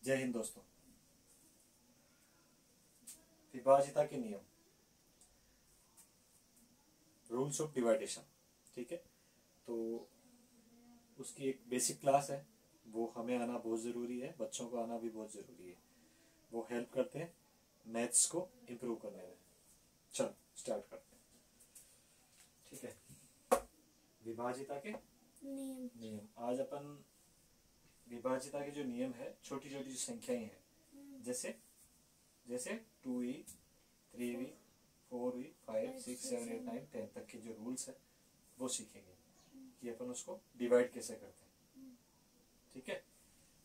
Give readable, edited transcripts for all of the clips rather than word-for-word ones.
जय हिंद दोस्तों। विभाजिता के नियम, रूल्स ऑफ डिवाइडेशन, ठीक है। तो उसकी एक बेसिक क्लास है, वो हमें आना बहुत ज़रूरी है, बच्चों को आना भी बहुत ज़रूरी है। वो हेल्प करते हैं मैथ्स को इम्प्रूव करने में। चलो स्टार्ट करते हैं, ठीक है। विभाजिता के नियम। आज अपन विभाजिता के जो नियम है, छोटी छोटी जो संख्याएं हैं, जैसे 2e, 3e, 4e, 5, 6, 7, 8, 9, 10 तक के जो रूल्स है वो सीखेंगे कि अपन उसको डिवाइड कैसे करते हैं, ठीक है।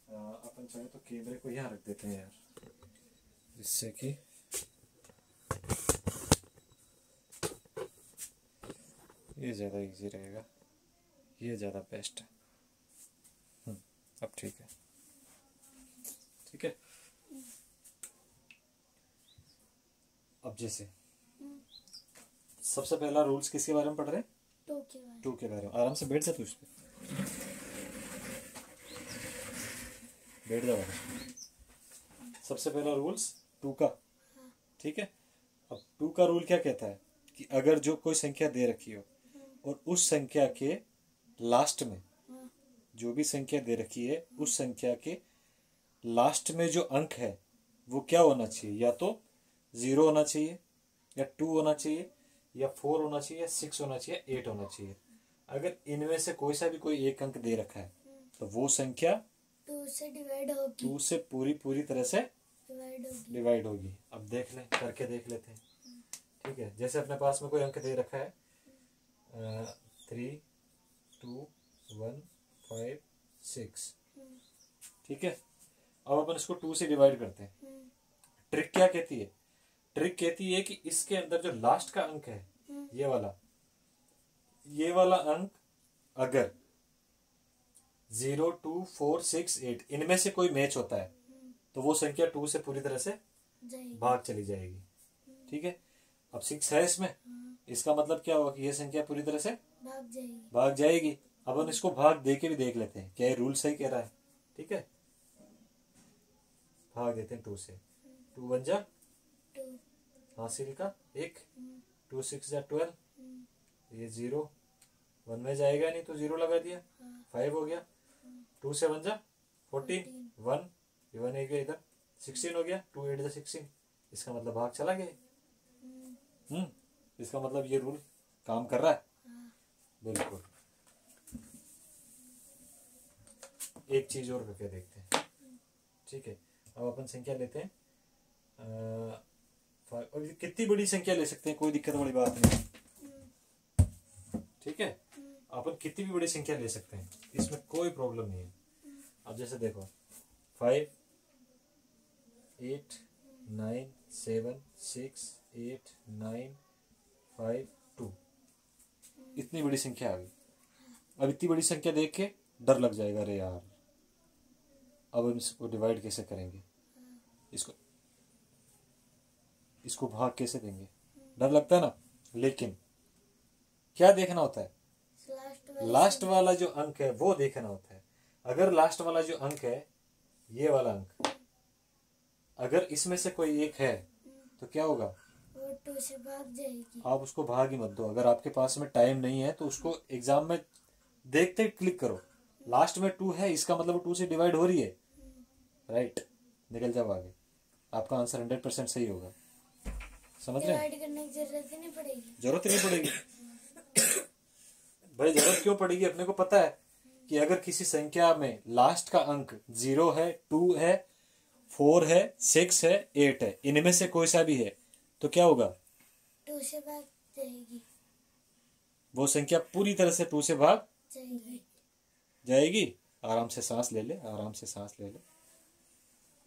अपन चाहे तो कैमरे को यहाँ रख देते हैं यार, जिससे कि ये ज़्यादा इजी रहेगा, ये ज़्यादा बेस्ट है। अब ठीक है, ठीक है। अब जैसे सबसे पहला रूल्स किसके बारे में पढ़ रहे हैं? टू के बारे में। आराम से बैठ जा तू, इस पे बैठ जाओ। सबसे पहला रूल्स टू का, ठीक है। अब टू का रूल क्या कहता है कि अगर जो कोई संख्या दे रखी हो और उस संख्या के लास्ट में, जो भी संख्या दे रखी है उस संख्या के लास्ट में जो अंक है वो क्या होना चाहिए, या तो 0 होना चाहिए, या 2 होना चाहिए, या 4 होना चाहिए, या 6 होना चाहिए, 8 होना चाहिए। अगर इनमें से कोई सा भी कोई एक अंक दे रखा है तो वो संख्या 2 से डिवाइड होगी, 2 से पूरी तरह से डिवाइड होगी। अब देख लें, करके देख लेते हैं, ठीक है। जैसे अपने पास में कोई अंक दे रखा है 3, 2, 1, 5, 6, ठीक है। अब अपन इसको 2 से डिवाइड करते हैं। ट्रिक क्या कहती है? ट्रिक कहती है कि इसके अंदर जो लास्ट का अंक है, ये वाला अंक अगर 0, 2, 4, 6, 8 इनमें से कोई मैच होता है तो वो संख्या 2 से पूरी तरह से भाग चली जाएगी, ठीक है। अब 6 है इसमें, इसका मतलब क्या होगा कि ये संख्या पूरी तरह से भाग जाएगी। अब हम इसको भाग दे के भी देख लेते हैं, क्या ये रूल सही कह रहा है, ठीक है। भाग देते हैं 2 से। 2 1 जा हासिल का 1, 2 6 जा 12, ये 0 1 में जाएगा नहीं तो 0 लगा दिया, 5 हो गया। 2 से 1 जा 14, 1 ये 1 एक गया इधर, 16 हो गया। 2 8 जा 16, इसका मतलब भाग चला गया। इसका मतलब ये रूल काम कर रहा है, बिल्कुल। एक चीज और करके देखते हैं, ठीक है। अब अपन संख्या लेते हैं, कितनी बड़ी संख्या ले सकते हैं, कोई दिक्कत वाली बात नहीं, ठीक है। अपन कितनी भी बड़ी संख्या ले सकते हैं, इसमें कोई प्रॉब्लम नहीं है। अब जैसे देखो 5, 8, 9, 7, 6, 8, 9, 5, 2, इतनी बड़ी संख्या आ गई। अब इतनी बड़ी संख्या देख के डर लग जाएगा, अरे यार अब हम इसको डिवाइड कैसे करेंगे, इसको भाग कैसे देंगे, डर लगता है ना। लेकिन क्या देखना होता है, लास्ट वाला जो अंक है वो देखना होता है। अगर लास्ट वाला जो अंक है, ये वाला अंक, अगर इसमें से कोई एक है तो क्या होगा, वो 2 से भाग जाएगी। आप उसको भाग ही मत दो। अगर आपके पास में टाइम नहीं है तो उसको एग्जाम में देखते क्लिक करो, लास्ट में 2 है, इसका मतलब 2 से डिवाइड हो रही है, राइट। निकल जाओ आगे, आपका आंसर 100% सही होगा। समझ रहे हैं? डिवाइड करने की जरूरत ही नहीं पड़ेगी। जरूरत ही नहीं पड़ेगी भाई, जरूरत क्यों पड़ेगी? अपने को पता है कि अगर किसी संख्या में लास्ट का अंक 0 है, 2 है, 4 है, 6 है, 8 है, इनमें से कोई सा भी है तो क्या होगा, 2 से भाग जाएगी, वो संख्या पूरी तरह से 2 से भाग जाएगी। आराम से सांस ले ले, आराम से सांस ले ले,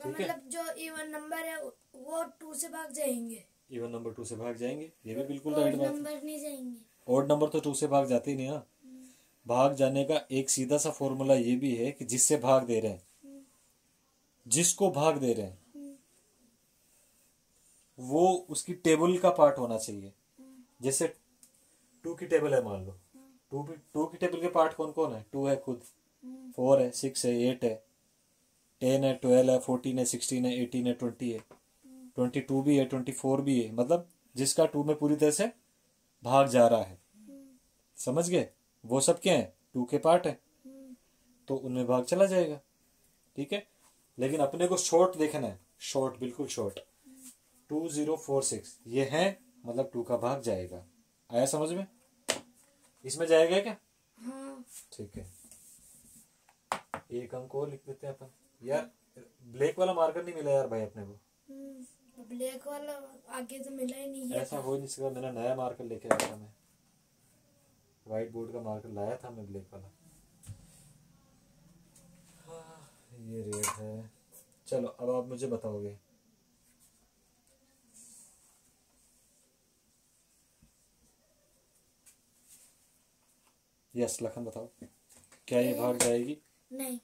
ठीक है। मतलब जो इवन नंबर है वो 2 से भाग जाएंगे, इवन नंबर 2 से भाग जाएंगे, ये भी बिल्कुल राइट बात है। नंबर नहीं जाएंगे, ऑड नंबर तो 2 से भाग जाते ही नहीं ना। भाग जाने का एक सीधा सा फॉर्मूला ये भी है कि जिससे भाग दे रहे हैं, जिसको भाग दे रहे हैं वो उसकी टेबल का पार्ट होना चाहिए। जैसे 2 की टेबल है, मान लो 2 की टेबल के पार्ट कौन कौन है, 2 है खुद, 4 है, 6 है, 8 है, 10 है, 12 है, 14 है, 16 है, 18 है, 20 है, 22 भी है, 24 भी है, मतलब जिसका 2 में पूरी तरह से भाग जा रहा है। समझ गए? वो सब क्या है? 2 के पार्ट है, तो उनमें भाग चला जाएगा। ठीक है, लेकिन अपने को शॉर्ट देखना है, शॉर्ट, बिल्कुल शॉर्ट। 2046 ये है, मतलब 2 का भाग जाएगा। आया समझ में? इसमें जाएगा क्या? हाँ। ठीक है, एक अंक और लिख देते हैं अपन। यार ब्लैक वाला मार्कर नहीं मिला यार भाई अपने को। ब्लैक वाला आगे तो मिला ही नहीं है। ऐसा हो नहीं सकता, मैंने नया मार्कर लेके आया था। मैं व्हाइट बोर्ड का मार्कर लाया था मैं, ब्लैक वाला। ये रेड है। चलो अब आप मुझे बताओगे। यस लखन बताओ, क्या ये भाग जाएगी? नहीं।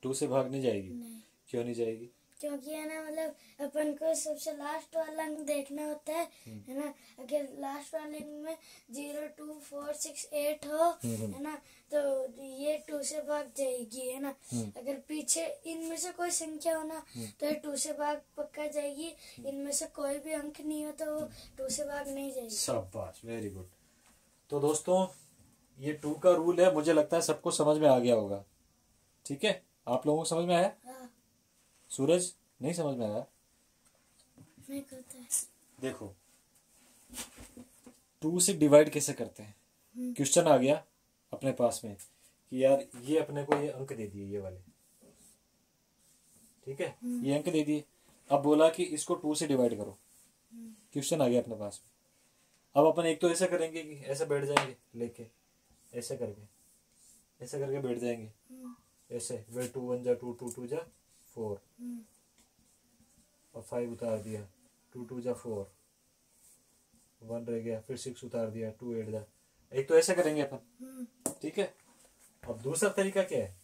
2 से भाग नहीं जाएगी? नहीं, क्यों नहीं जाएगी? क्योंकि है ना, मतलब अपन को सबसे लास्ट वाला अंक देखना होता है ना। अगर लास्ट वाले अंक में 0, 2, 4, 6, 8 हो, है ना, तो ये 2 से भाग जाएगी, है ना। अगर पीछे इनमें से कोई संख्या हो ना, तो ये 2 से भाग पक्का जाएगी। इनमें से कोई भी अंक नहीं हो तो वो 2 से भाग नहीं जाएगी। शाबाश, वेरी गुड। तो दोस्तों ये 2 का रूल है, मुझे लगता है सबको समझ में आ गया होगा। ठीक है, आप लोगों को समझ में आया? हाँ। सूरज नहीं समझ में आया? नहीं करता है। देखो 2 से डिवाइड कैसे करते हैं। क्वेश्चन आ गया अपने पास में कि यार ये अपने को ये अंक दे दिए, ये वाले, ठीक है, ये अंक दे दिए। अब बोला कि इसको 2 से डिवाइड करो। क्वेश्चन आ गया अपने पास में। अब अपन एक तो ऐसा करेंगे कि ऐसे बैठ जाएंगे लेके, ऐसे करके बैठ जाएंगे ऐसे। वे 2 1 जा 2, 2 2 जा 4, और 5 उतार दिया, 2 2 जा 4, 1 रह गया, फिर 6 उतार दिया, 2 8 जा। एक तो ऐसे करेंगे अपन, ठीक है। अब दूसरा तरीका क्या है?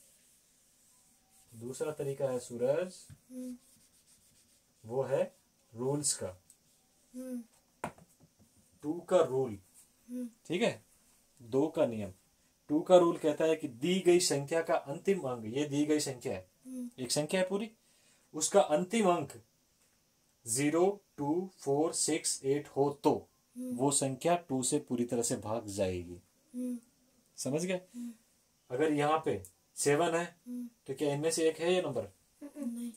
दूसरा तरीका है सूरज, वो है रूल्स का। 2 का रूल, ठीक है, 2 का नियम। 2 का रूल कहता है कि दी गई संख्या का अंतिम अंक, ये दी गई संख्या है, एक संख्या है पूरी, उसका अंतिम अंक 0 2 4 6 8 हो तो वो संख्या 2 से पूरी तरह से भाग जाएगी। समझ गए? अगर यहाँ पे 7 है तो क्या इनमें से एक है ये नंबर? नहीं।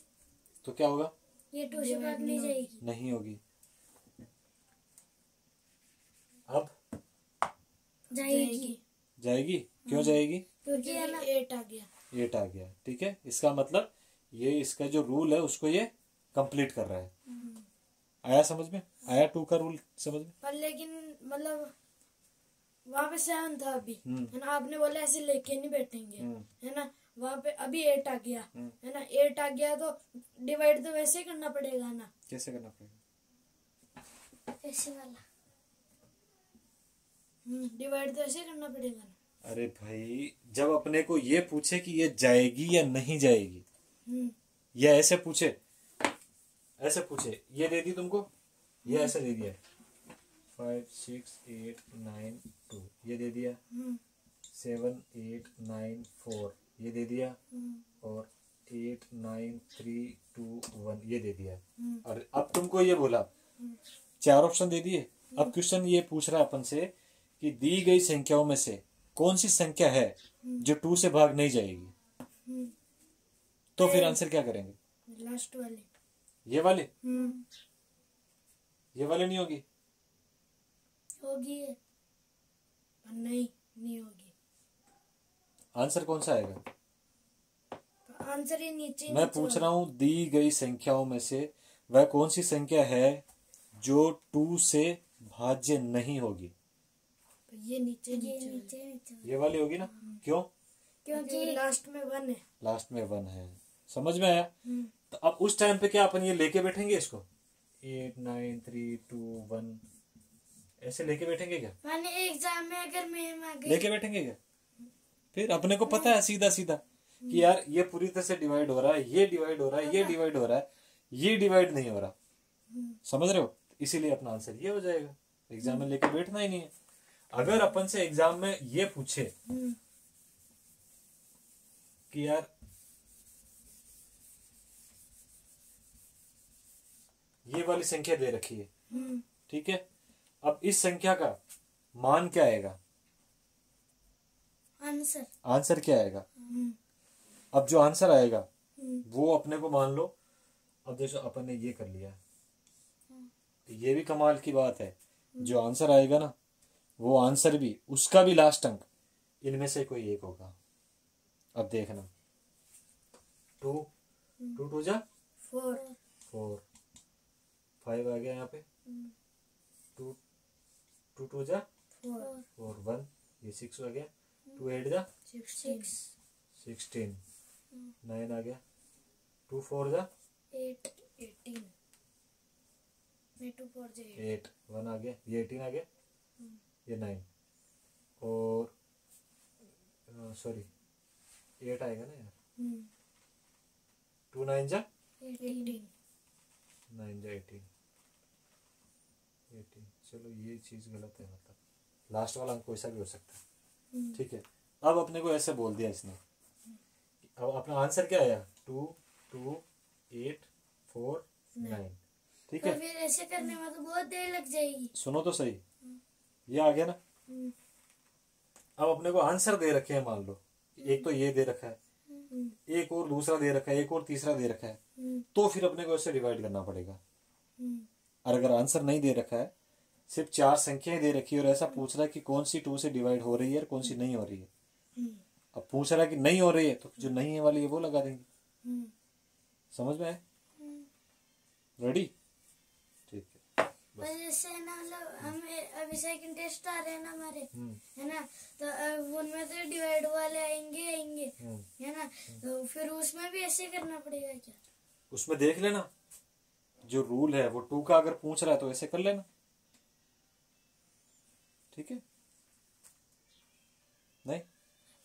तो क्या होगा? ये 2 से भाग नहीं जाएगी। नहीं होगी। अब जाएगी। जाएगी? क्यों जाएगी? क्योंकि है ना 8 आ गया। 8 आ गया, ठीक है। इसका मतलब ये इसका जो रूल है उसको ये कंप्लीट कर रहा है। आया समझ में? आया 2 का रूल समझ में? पर लेकिन मतलब वहाँ पे 7 था अभी, है ना। आपने बोला ऐसे लेके नहीं बैठेंगे, है ना। वहाँ पे अभी 8 आ गया, है ना। 8 आ गया तो डिवाइड तो वैसे ही करना पड़ेगा ना। कैसे करना पड़ेगा? ऐसे वाला डिवाइड तो ऐसे करना पड़ेगा ना। अरे भाई जब अपने को ये पूछे कि ये जाएगी या नहीं जाएगी, या ऐसे पूछे, ऐसे पूछे, ये दे दी तुमको, ये ऐसे दे दिया 5 6 8 9 2, ये दे दिया 7 8 9 4, ये दे दिया, और 8 9 3 2 1 ये दे दिया। और अब तुमको ये बोला, 4 ऑप्शन दे दिए। अब क्वेश्चन ये पूछ रहा है अपन से कि दी गई संख्याओं में से कौन सी संख्या है जो 2 से भाग नहीं जाएगी। तो फिर आंसर क्या करेंगे? लास्ट वाले, ये वाले। ये वाले नहीं होगी? होगी है। नहीं होगी। आंसर कौन सा आएगा? आंसर ये नीचे मैं पूछ रहा हूं दी गई संख्याओं में से वह कौन सी संख्या है जो 2 से भाज्य नहीं होगी? ये नीचे ये वाली होगी ना। क्यों? क्योंकि लास्ट में 1 है। लास्ट में 1 है। समझ में आया? तो अब उस टाइम पे क्या अपन ये लेके बैठेंगे इसको 8 9 3 2 1 ऐसे लेके बैठेंगे क्या? माने एग्जाम में अगर मैं आ गई लेके बैठेंगे क्या? फिर अपने को पता है सीधा सीधा कि यार ये पूरी तरह से डिवाइड हो रहा है, ये डिवाइड हो रहा है, ये डिवाइड हो रहा है, ये डिवाइड नहीं हो रहा। समझ रहे हो? इसीलिए अपना आंसर ये हो जाएगा। एग्जाम में लेके बैठना ही नहीं है। अगर अपन से एग्जाम में ये पूछे कि यार ये वाली संख्या दे रखी है, हम्म, ठीक है। अब इस संख्या का मान क्या आएगा, आंसर। आंसर क्या आएगा। हम्म, अब जो आंसर आएगा हम्म, वो अपने को मान लो, अब देखो अपन ने ये कर लिया, ये भी कमाल की बात है। जो आंसर आएगा ना, वो आंसर भी, उसका भी लास्ट अंक इनमें से कोई एक होगा। अब देखना, 2 2 2 जा 4 4, 5 आ गया यहाँ पे, 2 2 2 जा 4 1, ये 6 आ गया, 2 8 जा 6 16, 9 आ गया, 2 4 जा 8 18 2 4 8, 1 आ गया, ये 18 आ गया, ये 9, और सॉरी 8 आएगा ना यार, 2 9 जा 18 9 जा 18, चलो ये चीज गलत है, मतलब लास्ट वाला अंक कोई सा भी हो सकता है, ठीक है। अब अपने को ऐसे बोल दिया इसने, अब अपना आंसर क्या आया, 2 2 8 4 9, ठीक तो है। फिर ऐसे करने में तो बहुत देर लग जाएगी। सुनो तो सही, ये आ गया ना। अब अपने को आंसर दे रखे हैं, मान लो एक तो ये दे रखा है, एक और दूसरा दे रखा है, एक और तीसरा दे रखा है, तो फिर अपने को ऐसे डिवाइड करना पड़ेगा। और अगर आंसर नहीं दे रखा है, सिर्फ 4 संख्याएं दे रखी है और ऐसा पूछ रहा है कि कौन सी 2 से डिवाइड हो रही है और कौन सी नहीं हो रही है, अब पूछ रहा है कि नहीं हो रही है, तो जो नहीं है वाली है वो लगा देंगे। समझ में आए, रेडी, ठीक है। पर जैसे ना, मतलब हमें अभी सेकंड टेस्ट आ रहे हैं ना हमारे, है ना, तो अब उनमें तो डिवाइड वाले आएंगे, है ना, तो फिर उसमें भी ऐसे करना पड़ेगा क्या? उसमें देख लेना, जो रूल है वो 2 का अगर पूछ रहा है तो ऐसे कर लेना, ठीक है। नहीं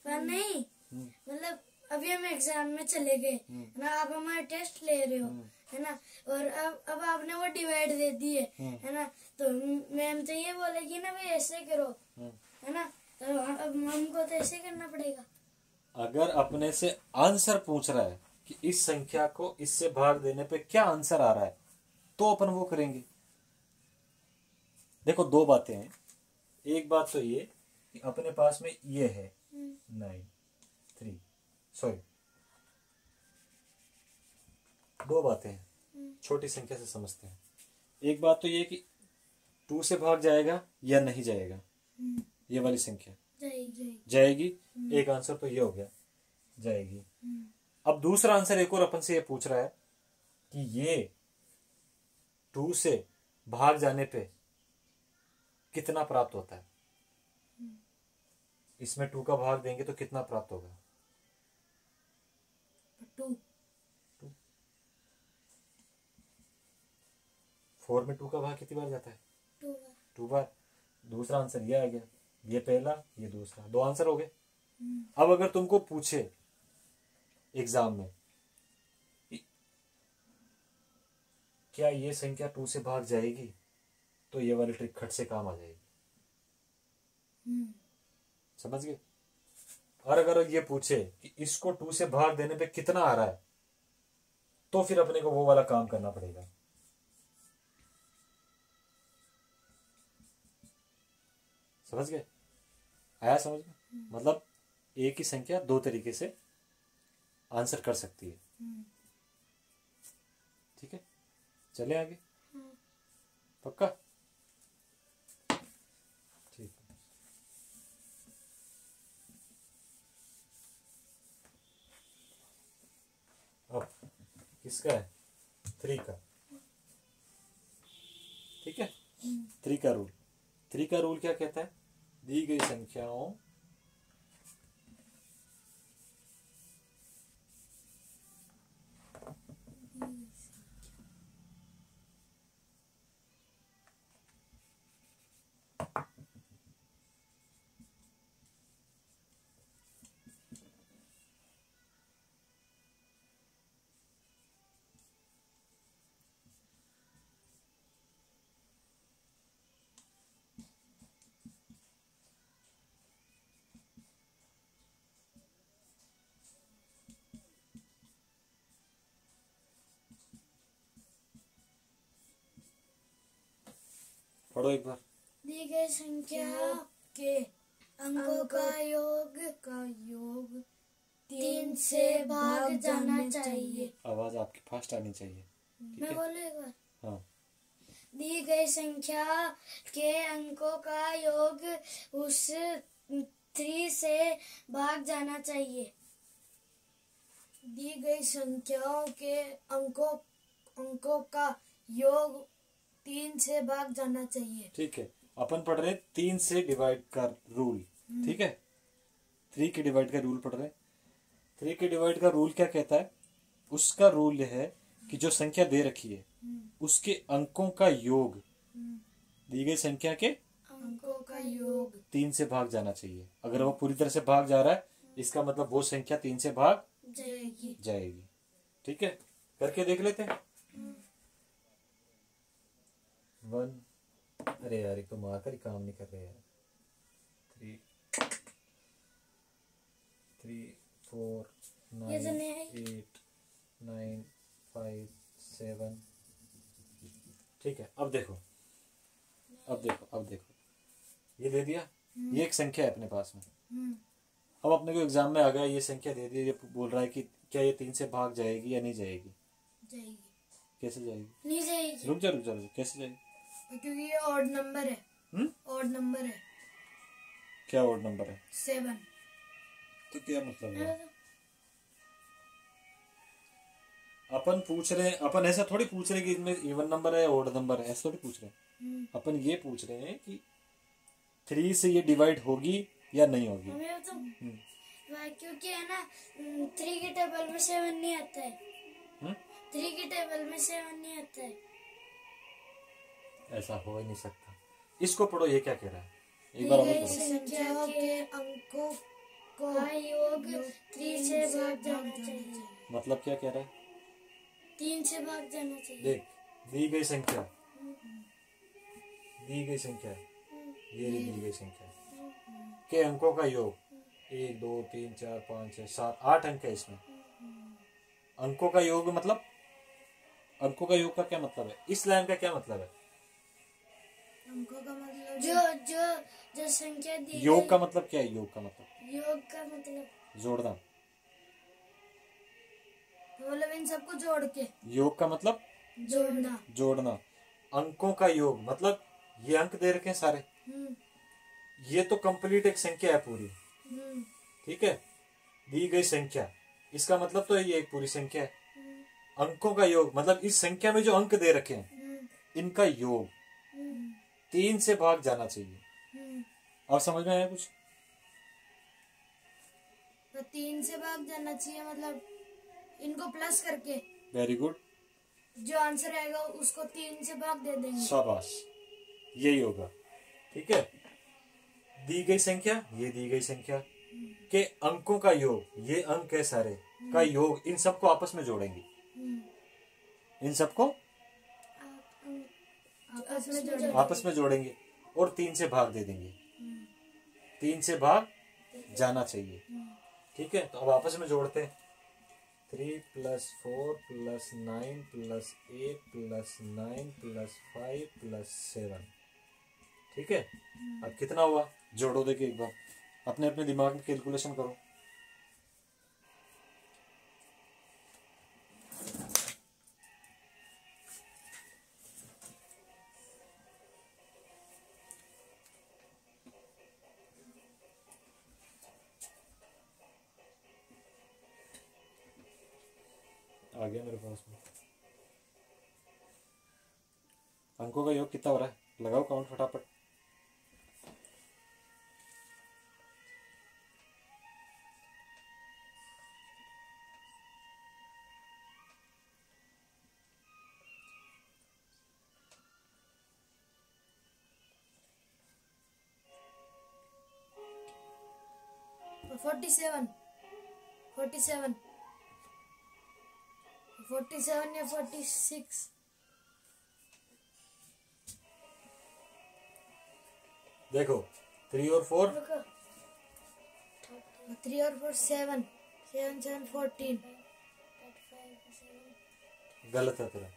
पर नहीं, मतलब अभी हम एग्जाम में चले गए, है ना, आप हमारे टेस्ट ले रहे हो, है ना, और अब आपने वो डिवाइड दे दी है ना, तो मैम तो ये बोलेगी ना भाई ऐसे करो, है ना, तो अब हमको तो ऐसे करना पड़ेगा। अगर अपने से आंसर पूछ रहा है कि इस संख्या को इससे भाग देने पे क्या आंसर आ रहा है, तो अपन वो करेंगे। देखो 2 बातें हैं, एक बात तो ये कि अपने पास में ये है 9 3, सॉरी 2 बातें हैं, छोटी संख्या से समझते हैं। एक बात तो ये कि 2 से भाग जाएगा या नहीं जाएगा, ये वाली संख्या जाएगी, एक आंसर तो ये हो गया, जाएगी। अब दूसरा आंसर एक और अपन से ये पूछ रहा है कि ये 2 से भाग जाने पे कितना प्राप्त होता है, इसमें 2 का भाग देंगे तो कितना प्राप्त होगा, 2 4 में 2 का भाग कितनी बार जाता है, 2 बार। दूसरा आंसर ये आ गया, ये पहला ये दूसरा, 2 आंसर हो गए। अब अगर तुमको पूछे एग्जाम में कि क्या ये संख्या 2 से भाग जाएगी, तो ये वाली ट्रिक खट से काम आ जाएगी, समझ गए। और अगर ये पूछे कि इसको 2 से भाग देने पे कितना आ रहा है, तो फिर अपने को वो वाला काम करना पड़ेगा। समझ गए, आया समझ में, मतलब एक ही संख्या 2 तरीके से आंसर कर सकती है, ठीक है। चले आगे, पक्का, ठीक है। अब किसका है, 3 का, ठीक है। 3 का रूल, 3 का रूल क्या कहता है, दी गई संख्याओं पढ़ो एक बार। दी गई संख्या के अंकों का योग 3 से भाग जाना चाहिए। आवाज आपकी फास्ट आनी चाहिए, ठीक मैं है? बोलूं एक बार? हाँ। दी गई संख्या के अंकों का योग उस 3 से भाग जाना चाहिए। दी गई संख्याओं के अंकों का योग 3 से भाग जाना चाहिए। ठीक है, अपन पढ़ रहे 3 से डिवाइड का रूल, ठीक है? 3 के डिवाइड का रूल पढ़ रहे। 3 के डिवाइड का रूल क्या कहता है? उसका रूल है कि जो संख्या दे रखी है उसके अंकों का योग दी गई संख्या के अंकों का योग 3 से भाग जाना चाहिए। अगर वो पूरी तरह से भाग जा रहा है इसका मतलब वो संख्या 3 से भाग जाएगी। ठीक है, करके देख लेते हैं। 1, अरे यार एक तो मार्कर ही काम नहीं कर रहे यार। 3 4 9 8 9 5 7। ठीक है, अब देखो ये दे दिया, ये एक संख्या है अपने पास में। अब अपने को एग्जाम में आ गया, ये संख्या दे दी, ये बोल रहा है कि क्या ये 3 से भाग जाएगी या नहीं जाएगी? कैसे जाएगी? नहीं जाएगी। रुक जा, कैसे जाएगी? क्योंकि ये ऑड नंबर है। ऑड नंबर है। क्या ऑड नंबर है? 7। तो क्या मतलब है? अपन पूछ रहे हैं, अपन ऐसा थोड़ी पूछ रहे हैं कि इसमें इवन नंबर है ऑड नंबर है, ऐसा थोड़ी पूछ रहे हैं। अपन ये पूछ रहे हैं कि 3 से ये डिवाइड होगी या नहीं होगी। क्योंकि है ना 3 के टेबल में 7 नहीं आता है। 3 के टेबल में 7 नहीं आता है। ऐसा हो ही नहीं सकता। इसको पढ़ो, ये क्या कह रहा है? एक बार और पढ़ो। संख्या के अंकों का योग 3 से भाग जाना चाहिए। मतलब क्या कह रहा है? 3 से भाग जाना चाहिए। देख, दी गई संख्या ये दी गई संख्या के अंकों का योग 1 2 3 4 5 6 7 8 अंक है इसमें। अंकों का योग मतलब, अंकों का योग का क्या मतलब है? इस लाइन का क्या मतलब है? अंकों का मतलब जो संख्या दी योग का मतलब क्या है? योग का मतलब जोड़ना, मतलब इन सबको जोड़ के। योग का मतलब जोड़ना। अंकों का योग मतलब ये अंक दे रखे हैं सारे, ये तो कंप्लीट एक संख्या है पूरी। ठीक है, दी गई संख्या, इसका मतलब तो ये एक पूरी संख्या है। अंकों का योग मतलब इस संख्या में जो अंक दे रखे हैं इनका योग 3 से भाग जाना चाहिए। अब समझ में आया कुछ? तो 3 से भाग जाना चाहिए मतलब इनको प्लस करके। वेरी गुड, जो आंसर आएगा उसको 3 से भाग दे देंगे। शाबाश, यही होगा। ठीक है, दी गई संख्या, ये दी गई संख्या के अंकों का योग, ये अंक है सारे का योग, इन सबको आपस में जोड़ेंगे। इन सबको आपस में जोड़ेंगे और 3 से भाग दे देंगे। 3 से भाग जाना चाहिए। ठीक है, तो अब आपस में जोड़ते हैं। 3 + 4 + 9 + 8 + 9 + 5 + 7। ठीक है, अब कितना हुआ? जोड़ो, देखिए एक बार अपने अपने दिमाग में कैलकुलेशन करो। आ गया मेरे पास में। अंकों का योग कितना हो रहा है? लगाओ काउंट फटाफट। और 47 या 46। देखो 3 और 4 3 और 4 7 7 7 14। गलत है तेरा।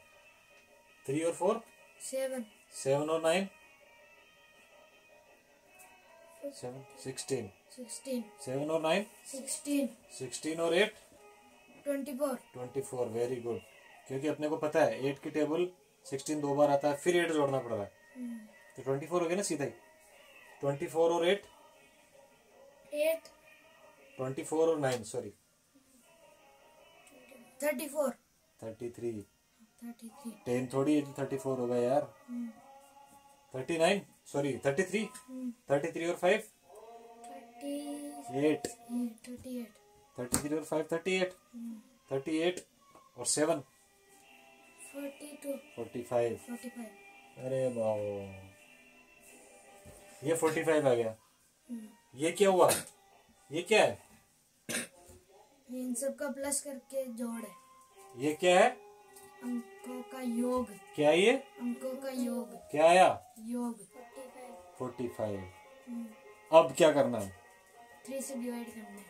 3 और 4 7 7 और 9 7 16 16 7 और 9 16 16 और 8 24 24 वेरी गुड। क्योंकि अपने को पता है 8 की टेबल 16 दो बार आता है, फिर 8 जोड़ना पड़ रहा है, तो 24 हो गया ना सीधा ही। 24 और 8 8 24 और 9 सॉरी 34 33 33 10 थोड़ी है, 34 होगा यार। 39 सॉरी 33 33 और 5 8 38 33 और 5 38 38 और 7 42 45 45 अरे वाह, ये 45 आ गया। ये क्या हुआ, ये क्या है, इन सब का प्लस करके जोड़ है, ये क्या है, अंकों का योग, क्या ये, अंकों का योग, क्या आया योग 45। अब क्या करना है, 3 से डिवाइड करना है।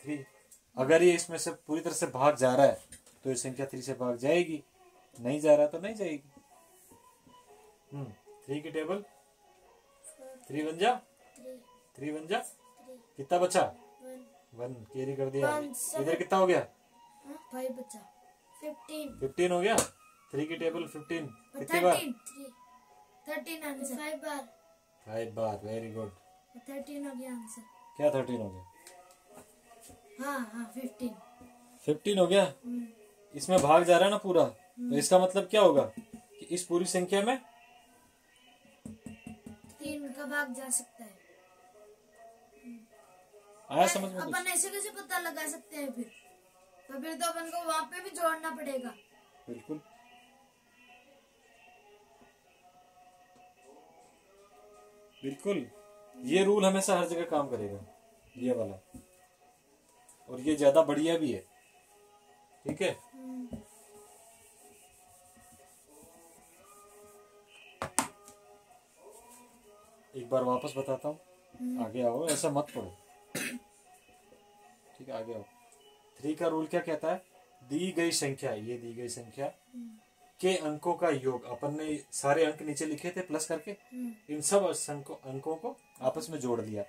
3। अगर ये इसमें से पूरी तरह से भाग जा रहा है तो ये संख्या 3 से भाग जाएगी, नहीं जा रहा तो नहीं जाएगी। 3 की टेबल 3 बन जा, 3 बन जा, कितना बचा 1 कैरी कर दिया। इधर कितना हो गया 5 बचा 15 हो गया। 3 की टेबल 15 कितनी बार 13 आंसर 5 बार 5 बार वेरी गुड। 13 हो गया आंसर। क्या 13 हो गया, हाँ 15 हो गया। इसमें भाग जा रहा है ना पूरा, तो इसका मतलब क्या होगा कि इस पूरी संख्या में 3 का भाग जा सकता है। आया समझ में कुछ? अपन ऐसे कैसे पता लगा सकते हैं फिर, तो फिर तो अपन को वहां पे भी जोड़ना पड़ेगा। बिल्कुल बिल्कुल, ये रूल हमेशा हर जगह काम करेगा, ये वाला, और ये ज्यादा बढ़िया भी है। ठीक है, एक बार वापस बताता हूँ, आगे आओ, ऐसा मत पढ़ो। ठीक है, आगे आओ। 3 का रूल क्या कहता है, दी गई संख्या, ये दी गई संख्या के अंकों का योग, अपन ने सारे अंक नीचे लिखे थे प्लस करके, इन सब अंकों को आपस में जोड़ दिया,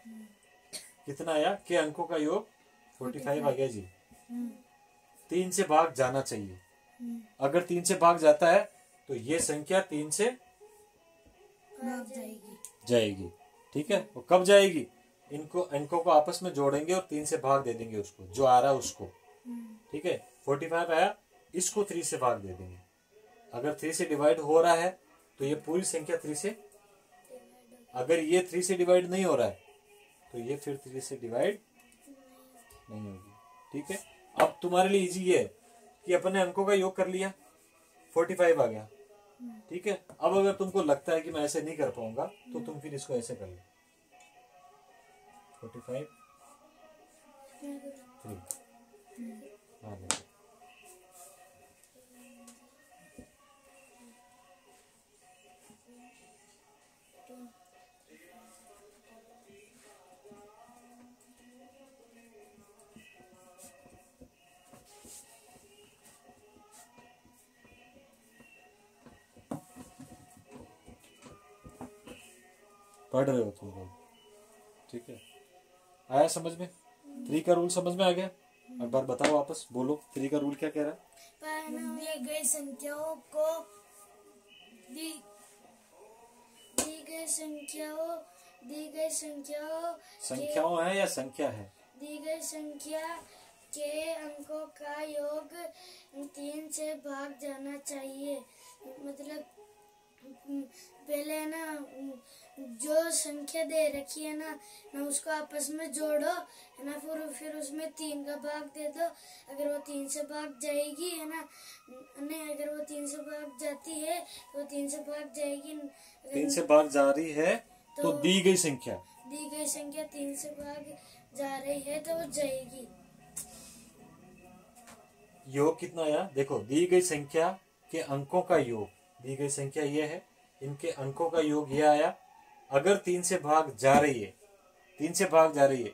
कितना आया, के अंकों का योग 45 आ गया जी। 3 से भाग जाना चाहिए, अगर 3 से भाग जाता है तो ये संख्या 3 से भाग जाएगी। ठीक है, वो कब जाएगी, इनको अंकों को आपस में जोड़ेंगे और 3 से भाग दे देंगे उसको, जो आ रहा है उसको। ठीक है, 45 आया, इसको 3 से भाग दे देंगे। अगर 3 से डिवाइड हो रहा है तो ये पूरी संख्या 3 से, अगर ये 3 से डिवाइड नहीं हो रहा है तो ये फिर 3 से डिवाइड नहीं होगी। ठीक है, अब तुम्हारे लिए इजी ये है कि अपने अंकों का योग कर लिया, 45 आ गया। ठीक है, अब अगर तुमको लगता है कि मैं ऐसे नहीं कर पाऊंगा तो तुम फिर इसको ऐसे कर लो, 45 3 हाँ देखो। पढ़ रहे हो तुम लोग, ठीक है, आया समझ में? 3 का रूल समझ में आ गया? एक बार बताओ वापस, बोलो 3 का रूल क्या कह रहा है? दिए गई संख्याओं को दी गई संख्याओं है या संख्या है? दी गई संख्या के अंकों का योग 3 से भाग जाना चाहिए। मतलब पहले ना जो संख्या दे रखी है ना उसको आपस में जोड़ो है ना, फिर उसमें 3 का भाग दे दो। अगर वो 3 से भाग जाएगी है ना, नहीं अगर वो 3 से भाग जाती है तो 3 से भाग जाएगी। 3 से भाग जा रही है तो दी गई संख्या 3 से भाग जा रही है तो वो जाएगी। योग कितना आया देखो, दी गई संख्या के अंकों का योग, दी गई संख्या ये है, इनके अंकों का योग ये आया। अगर 3 से भाग जा रही है, 3 से भाग जा रही है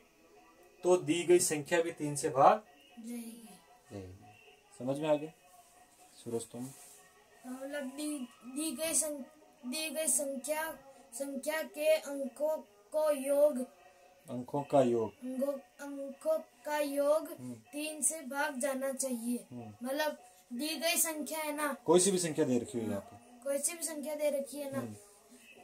तो दी गई संख्या भी 3 से भाग जाएगी। समझ में आ गया सूरज तुम? मतलब दी गई संख्या संख्या के अंकों को योग अंकों का योग अंकों का योग 3 से भाग जाना चाहिए। मतलब दी गई संख्या है ना, कोई सी भी संख्या दे रखी हो यहाँ पे, कोई सी भी संख्या दे रखी है ना,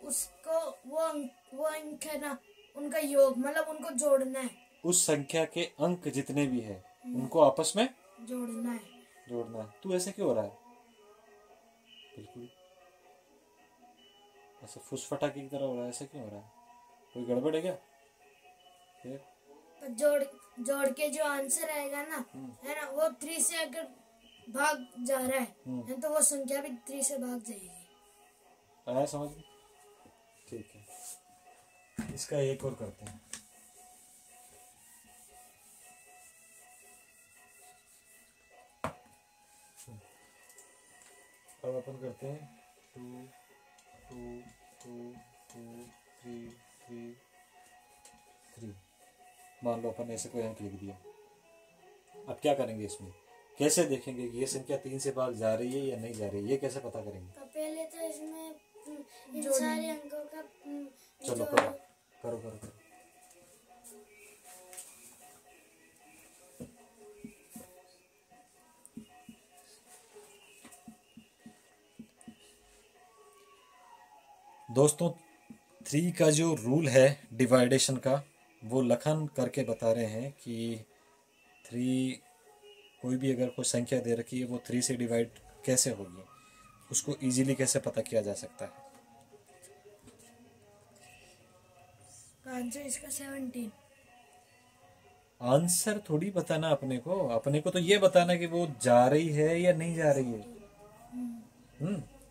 उसको वो अंक है ना, उनका योग मतलब उनको जोड़ना है। उस संख्या के अंक जितने भी है उनको आपस में जोड़ना है। तू ऐसे क्यों हो रहा है? बिल्कुल ऐसे फुसफटा की तरह हो रहा है, ऐसे क्यों हो रहा है? कोई गड़बड़ है क्या? फिर तो जोड़ के जो आंसर आएगा ना, है ना, वो 3 से अगर भाग जा रहा है तो वो संख्या भी 3 से भाग जाएगी। आया समझ में? ठीक है, इसका एक और करते हैं। अब अपन करते हैं 2 2 2 2 3 3 3। मान लो अपन ऐसे कोई अंक लिख दिया। अब क्या करेंगे इसमें? कैसे देखेंगे कि ये संख्या 3 से भाग जा रही है या नहीं जा रही है? ये कैसे पता करेंगे? तो पहले तो इसमें इन सारे अंकों का चलो करो करो करो करो। दोस्तों 3 का जो रूल है डिवाइडेशन का, वो लखन करके बता रहे हैं कि 3 कोई भी अगर कोई संख्या दे रखी है वो 3 से डिवाइड कैसे होगी, उसको इजीली कैसे पता किया जा सकता है। आंसर इसका 17। आंसर थोड़ी बताना अपने को तो ये बताना कि वो जा रही है या नहीं जा रही है।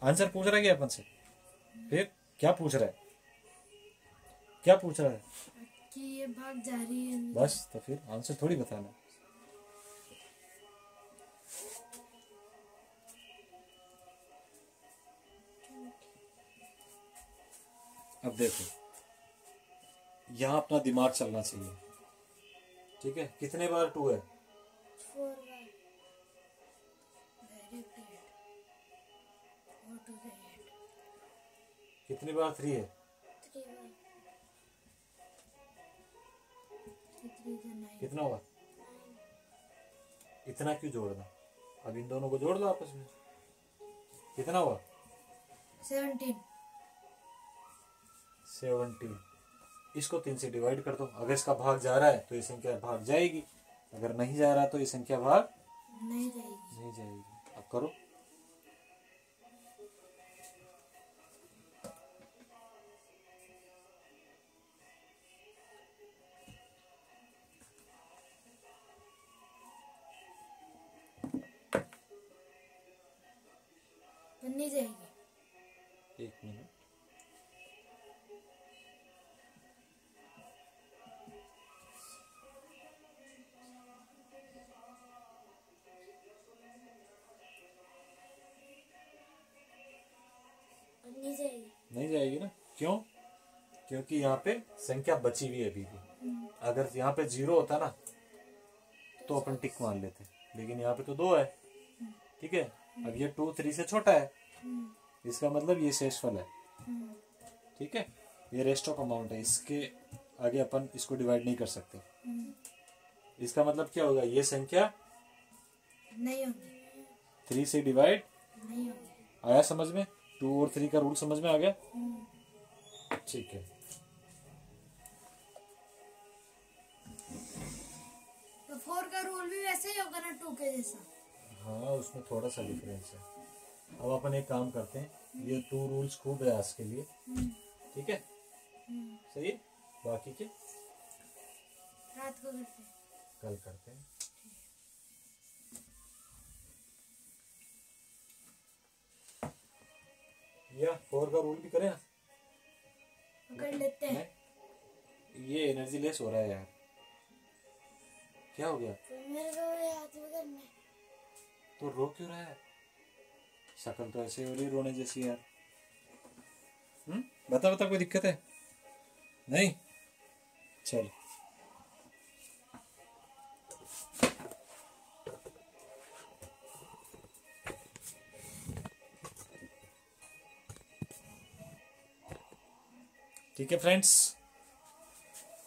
आंसर पूछ रहा है क्या अपन से? फिर क्या पूछ रहा है? क्या पूछ रहा है कि ये भाग जा रही है। बस, तो फिर आंसर थोड़ी बताना। अब देखो यहाँ अपना दिमाग चलना चाहिए, ठीक है? कितने बार 2 है? 4 बार। Very good. 4 to the 8। कितनी बार 3 है? 3 बार। 3 to 9। कितना हुआ? इतना क्यों जोड़ना? अब इन दोनों को जोड़ दो आपस में। कितना हुआ? 17। 17। इसको 3 से डिवाइड कर दो। अगर इसका भाग जा रहा है तो ये संख्या भाग जाएगी, अगर नहीं जा रहा तो ये संख्या भाग नहीं जाएगी। अब करो। नहीं जाएगी। 1 मिनट। नहीं जाएगी ना? क्यों? क्योंकि यहाँ पे संख्या बची हुई है अभी भी। अगर यहाँ पे 0 होता ना तो अपन टिक मान लेते, लेकिन यहाँ पे तो 2 है, ठीक है? अब ये 2 3 से छोटा है, इसका मतलब ये शेषफल है, ठीक है? ये रेस्ट ऑफ अमाउंट है, इसके आगे अपन इसको डिवाइड नहीं कर सकते। इसका मतलब क्या होगा? ये संख्या नहीं होगी। 3 से डिवाइड नहीं होगी। आया समझ में? 2 और 3 का रूल समझ में आ गया? ठीक है। तो 4 का रूल भी वैसे ही होगा ना 2 के जैसा? हाँ, उसमें थोड़ा सा डिफरेंस है। अब अपन एक काम करते हैं, ये 2 रूल्स खूब है आज के लिए, ठीक है? सही है? बाकी के रात को करते हैं। कल करते हैं। या 4 का रूल भी करें? कर लेते हैं। ये एनर्जी लेस हो रहा है यार, क्या हो गया? तो मेरे को याद भी करना है। तो रो क्यों रहा है? शक्ल तो ऐसे हो रही रोने जैसी यार। बता कोई दिक्कत है? नहीं? चल ठीक है फ्रेंड्स,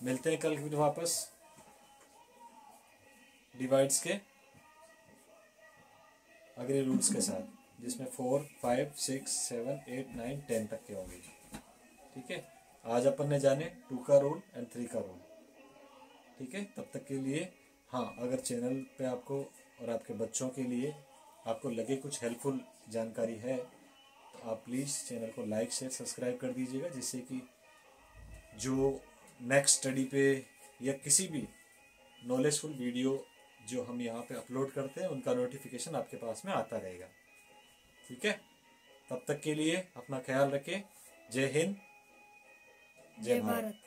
मिलते हैं कल फिर वापस डिवाइड्स के अगले रूल्स के साथ, जिसमें 4, 5, 6, 7, 8, 9, 10 तक के होंगे। ठीक है, आज अपन ने जाने 2 का रूल एंड 3 का रूल। ठीक है, तब तक के लिए हाँ, अगर चैनल पे आपको और आपके बच्चों के लिए आपको लगे कुछ हेल्पफुल जानकारी है तो आप प्लीज़ चैनल को लाइक शेयर सब्सक्राइब कर दीजिएगा, जिससे कि जो नेक्स्ट स्टडी पे या किसी भी नॉलेजफुल वीडियो जो हम यहाँ पे अपलोड करते हैं उनका नोटिफिकेशन आपके पास में आता रहेगा। ठीक है, तब तक के लिए अपना ख्याल रखें। जय हिंद, जय भारत।